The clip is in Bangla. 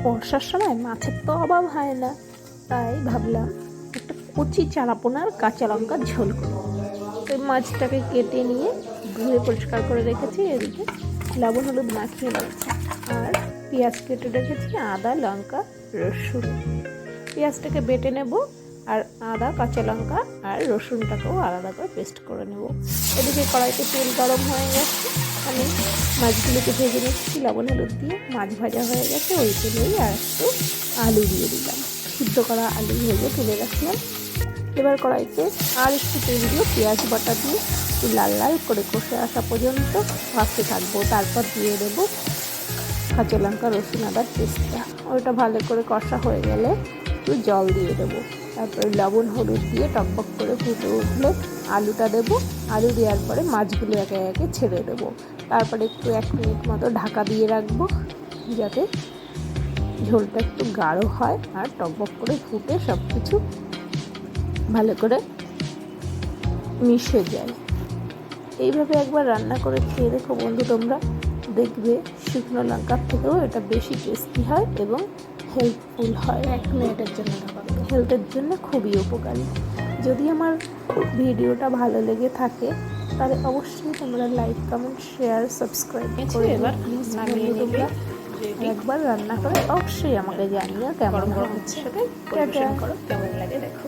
বর্ষার সময় মাছের তো অভাব হয় না, তাই ভাবলাম একটা কচি চারাপোনার কাঁচা লঙ্কার ঝোল করি। তো মাছটাকে কেটে নিয়ে ধুয়ে পরিষ্কার করে রেখেছি, এদিকে লবণ হলুদ মাখিয়ে নিয়েছি। আর পেঁয়াজ কেটে রেখেছি, আদা লঙ্কা রসুন। পেঁয়াজটাকে বেটে নেব, আর আদা কাঁচা লঙ্কা আর রসুনটাকেও আলাদা করে পেস্ট করে নেব। এদিকে কড়াইতে তেল গরম হয়ে গেছে, আমি মাছগুলোকে ভেজে নিচ্ছি লবণ হলুদ দিয়ে। মাছ ভাজা হয়ে গেছে, ওই তেলেই আর একটু আলু দিয়ে দিলাম, সিদ্ধ করা আলু ভেজে তুলে রাখলাম। এবার কড়াইতে আর একটু তেল দিয়ে পেঁয়াজ বাটা দিয়ে একটু লাল লাল করে কষে আসা পর্যন্ত ভাজতে থাকবো। তারপর দিয়ে দেবো কাঁচা লঙ্কা রসুন আদার পেস্টটা। ওইটা ভালো করে কষা হয়ে গেলে একটু জল দিয়ে দেবো। তারপরে লবণ হলুদ দিয়ে টকবক করে ফুটে উঠলে আলুটা দেবো। আলু দেওয়ার পরে মাছগুলো একে একে ছেড়ে দেবো। তারপরে একটু 1 মিনিট মতো ঢাকা দিয়ে রাখবো, যাতে ঝোলটা একটু গাঢ় হয় আর টকবক করে ফুটে সব কিছু ভালো করে মিশে যায়। এইভাবে একবার রান্না করে খেয়ে দেখো বন্ধু, তোমরা দেখবে শুকনো লঙ্কার থেকেও এটা বেশি টেস্টি হয় এবং হেল্পফুল হয়। 1 মিনিটের জন্য হেলথের জন্য খুবই উপকারী। যদি আমার ভিডিওটা ভালো লেগে থাকে তাহলে অবশ্যই তোমরা লাইক কমেন্ট শেয়ার সাবস্ক্রাইব করে এবার প্লিজ নামিয়ে তোমরা একবার রান্না করে অবশ্যই আমাকে জানিও কেমন হচ্ছে। পরিবেশন করো, কেমন লাগে দেখো।